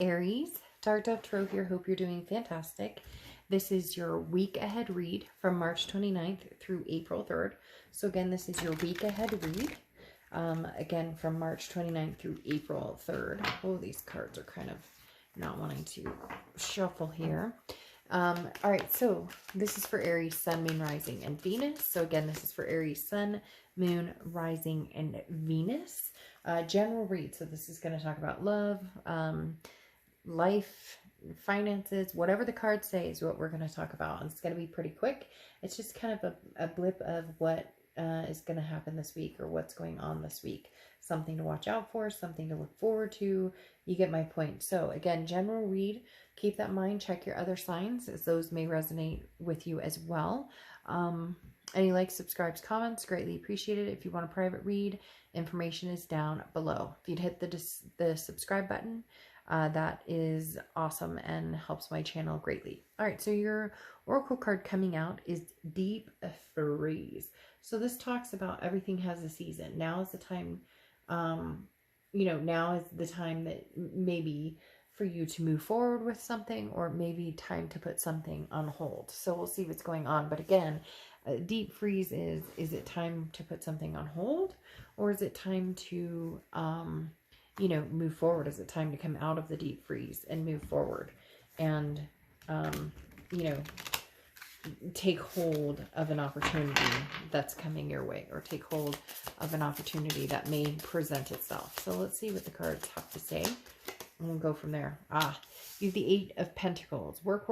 Aries, Dark Dove Tarot here. Hope you're doing fantastic. This is your week ahead read from March 29th through April 3rd. So again, this is your week ahead read. Again, from March 29th through April 3rd. Oh, these cards are kind of not wanting to shuffle here. All right, so this is for Aries, Sun, Moon, Rising, and Venus. So again, this is for Aries, Sun, Moon, Rising, and Venus. General read. So this is going to talk about love, life, finances, whatever the cards say is what we're going to talk about. And it's going to be pretty quick. It's just kind of a blip of what is going to happen this week or what's going on this week. Something to watch out for, something to look forward to. You get my point. So again, general read. Keep that in mind. Check your other signs as those may resonate with you as well. Any likes, subscribes, comments, greatly appreciated. If you want a private read, information is down below. If you'd hit the subscribe button, that is awesome and helps my channel greatly. All right, so your oracle card coming out is Deep Freeze. So this talks about everything has a season. Now is the time, now is the time that maybe for you to move forward with something, or maybe time to put something on hold. So we'll see what's going on. But again, deep freeze is it time to put something on hold, or is it time to move forward? Is it time to come out of the deep freeze and move forward and take hold of an opportunity that's coming your way, or take hold of an opportunity that may present itself? So let's see what the cards have to say, and we'll go from there. You have the Eight of Pentacles. Work.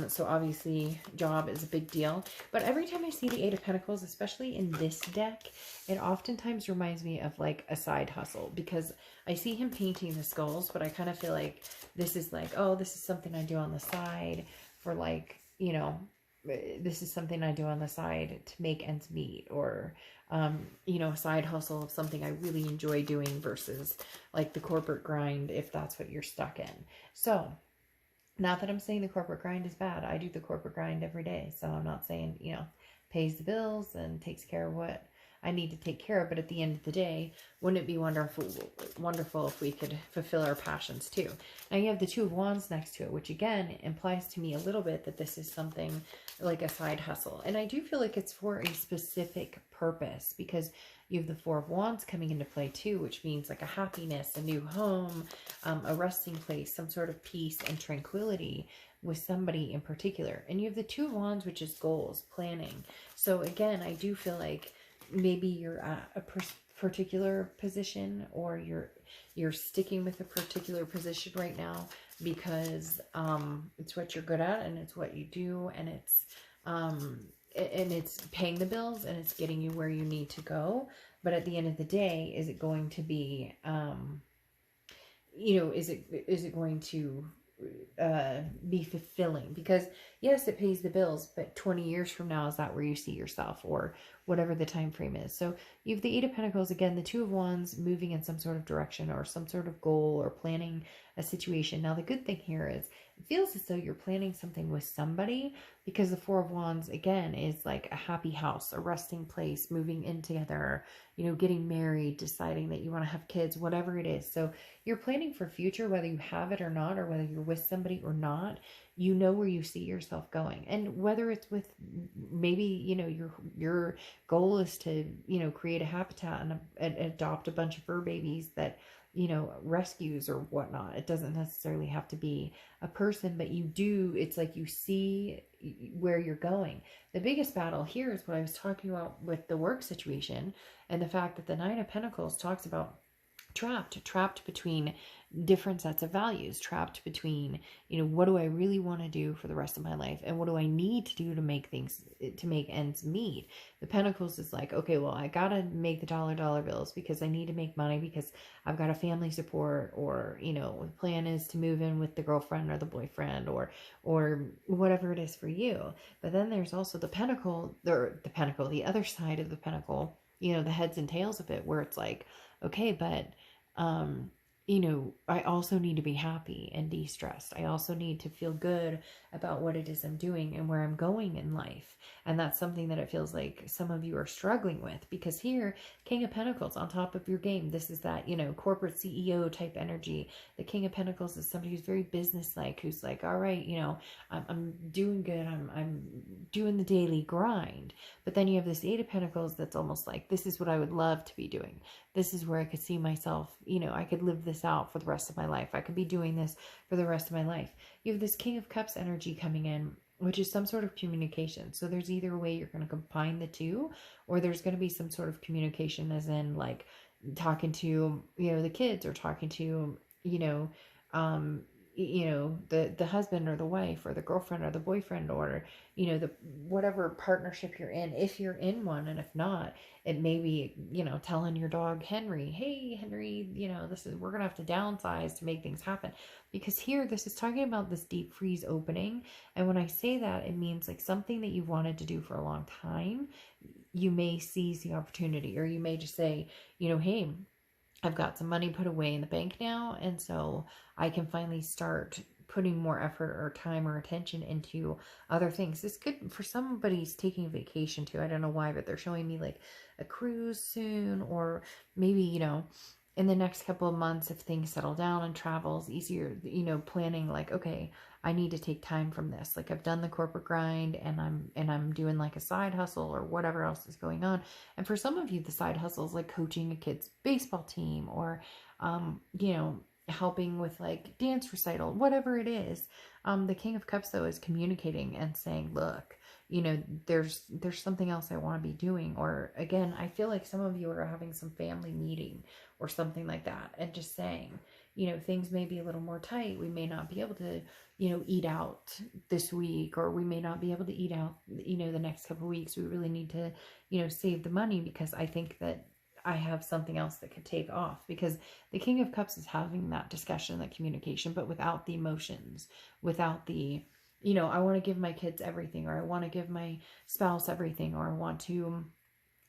So obviously job is a big deal, but every time I see the Eight of Pentacles, especially in this deck, it oftentimes reminds me of like a side hustle, because I see him painting the skulls, but I kind of feel like this is like, oh, this is something I do on the side for, like, this is something I do on the side to make ends meet, or a side hustle of something I really enjoy doing versus like the corporate grind, if that's what you're stuck in. So not that I'm saying the corporate grind is bad. I do the corporate grind every day. So I'm not saying, pays the bills and takes care of what I need to take care of. But at the end of the day, wouldn't it be wonderful if we could fulfill our passions too? Now you have the Two of Wands next to it, which again implies to me a little bit that this is something like a side hustle. And I do feel like it's for a specific purpose, because you have the Four of Wands coming into play too, which means like a happiness, a new home, a resting place, some sort of peace and tranquility with somebody in particular. And you have the Two of Wands, which is goals, planning. So again, I do feel like maybe you're at a particular position, or you're sticking with a particular position right now because it's what you're good at and it's what you do, and it's paying the bills and it's getting you where you need to go. But at the end of the day, is it going to be is it going to be fulfilling? Because yes, it pays the bills, but 20 years from now, is that where you see yourself, or whatever the time frame is? So you have the Eight of Pentacles, again, the Two of Wands, moving in some sort of direction or some sort of goal, or planning a situation. Now the good thing here is it feels as though you're planning something with somebody, because the Four of Wands again is like a happy house, a resting place, moving in together, getting married, deciding that you want to have kids, whatever it is. So you're planning for future, whether you have it or not, or whether you're with somebody or not. You know where you see yourself going, and whether it's with maybe your goal is to create a habitat and adopt a bunch of fur babies that rescues or whatnot. It doesn't necessarily have to be a person, but it's like you see where you're going. The biggest battle here is what I was talking about with the work situation, and the fact that the Nine of Pentacles talks about trapped between different sets of values, trapped between, what do I really want to do for the rest of my life, and what do I need to do to make ends meet? The Pentacles is like, okay, well, I gotta make the dollar bills because I need to make money, because I've got a family support, or the plan is to move in with the girlfriend or the boyfriend, or whatever it is for you. But then there's also the other side of the pentacle, the heads and tails of it, where it's like, okay, but you know, I also need to be happy and de-stressed. I also need to feel good about what it is I'm doing and where I'm going in life. And that's something that it feels like some of you are struggling with, because here, King of Pentacles on top of your game. This is that, you know, corporate CEO type energy. The King of Pentacles is somebody who's very business-like, who's like, all right, you know, I'm doing good. I'm doing the daily grind. But then you have this Eight of Pentacles that's almost like, this is what I would love to be doing. This is where I could see myself, you know, I could live this out for the rest of my life. I could be doing this for the rest of my life. You have this King of Cups energy coming in, which is some sort of communication. So there's either a way you're going to combine the two, or there's going to be some sort of communication, as in like talking to, you know, the kids, or talking to, you know, the husband or the wife or the girlfriend or the boyfriend, or, you know, the whatever partnership you're in, if you're in one. And if not, it may be, you know, telling your dog Henry, hey Henry, you know, we're gonna have to downsize to make things happen. Because here, this is talking about this deep freeze opening. And when I say that, it means like something that you've wanted to do for a long time, you may seize the opportunity, or you may just say, you know, hey, I've got some money put away in the bank now, and so I can finally start putting more effort or time or attention into other things. This could, for somebody's taking a vacation too. I don't know why, but they're showing me like a cruise soon, or maybe, you know, in the next couple of months, if things settle down and travel's easier, you know, planning like, okay, I need to take time from this. Like, I've done the corporate grind, and I'm doing like a side hustle or whatever else is going on. And for some of you, the side hustle is like coaching a kid's baseball team, or, you know, helping with like dance recital, whatever it is. The King of Cups though is communicating and saying, look, you know, there's something else I want to be doing. Or again, I feel like some of you are having some family meeting or something like that, and just saying, you know, things may be a little more tight. We may not be able to, you know, eat out this week, or we may not be able to eat out, you know, the next couple of weeks. We really need to, you know, save the money, because I think that I have something else that could take off. Because the King of Cups is having that discussion, that communication, but without the emotions, without the, you know, I want to give my kids everything, or I want to give my spouse everything, or I want to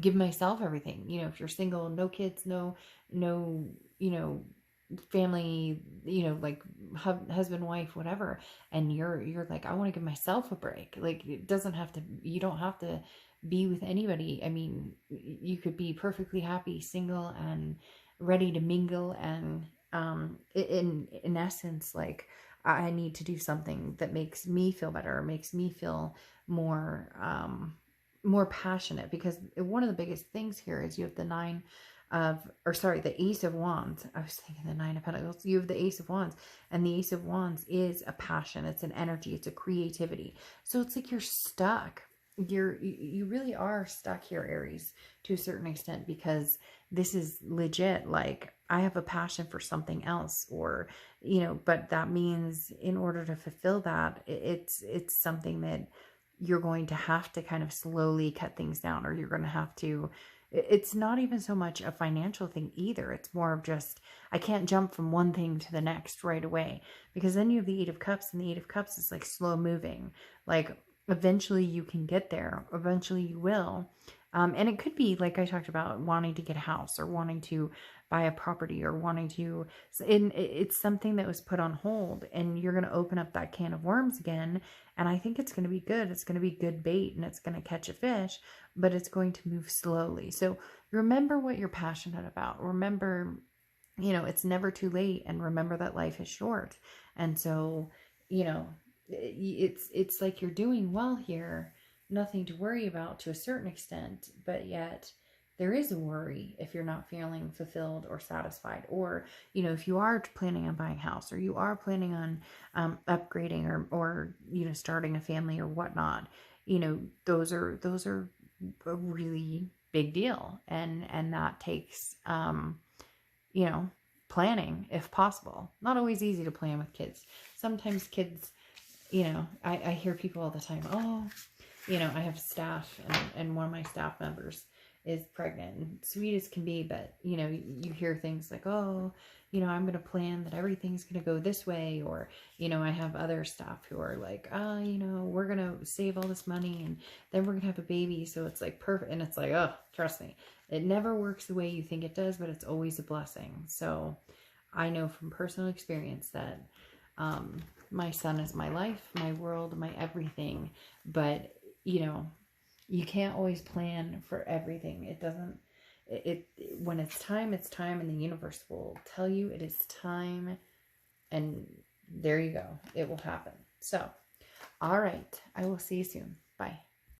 give myself everything. You know, if you're single, no kids, no, you know, family, you know, like husband, wife, whatever, and you're like, I want to give myself a break. Like, it doesn't have to, you don't have to be with anybody. I mean, you could be perfectly happy single and ready to mingle, and in essence, like, I need to do something that makes me feel better, or makes me feel more more passionate. Because one of the biggest things here is you have the the Ace of Wands. I was thinking the Nine of Pentacles. You have the Ace of Wands, and the Ace of Wands is a passion. It's an energy. It's a creativity. So it's like you're stuck. You really are stuck here, Aries, to a certain extent, because this is legit. Like, I have a passion for something else, or, you know, but that means in order to fulfill that, it's something that you're going to have to kind of slowly cut things down, or you're going to have to, it's not even so much a financial thing either. It's more of just, I can't jump from one thing to the next right away, because then you have the Eight of Cups, and the Eight of Cups is like slow moving. Like, eventually you can get there. Eventually you will. And it could be, like I talked about, wanting to get a house, or wanting to buy a property, or wanting to, it's something that was put on hold, and you're going to open up that can of worms again. And I think it's going to be good. It's going to be good bait, and it's going to catch a fish, but it's going to move slowly. So remember what you're passionate about. Remember, you know, it's never too late, and remember that life is short. And so, you know, it's like you're doing well here. Nothing to worry about to a certain extent, but yet there is a worry if you're not feeling fulfilled or satisfied. Or, you know, if you are planning on buying a house, or you are planning on upgrading, or, you know, starting a family or whatnot, you know, those are a really big deal. And that takes, you know, planning if possible. Not always easy to plan with kids. Sometimes kids, you know, I hear people all the time, oh, you know, I have staff, and one of my staff members is pregnant, and sweet as can be, but, you know, you hear things like, oh, you know, I'm going to plan that everything's going to go this way. Or, you know, I have other staff who are like, oh, you know, we're going to save all this money, and then we're going to have a baby. So it's like perfect. And it's like, oh, trust me, it never works the way you think it does, but it's always a blessing. So, I know from personal experience that my son is my life, my world, my everything. But, you know, you can't always plan for everything. It doesn't, when it's time, and the universe will tell you it is time. And there you go. It will happen. So, all right. I will see you soon. Bye.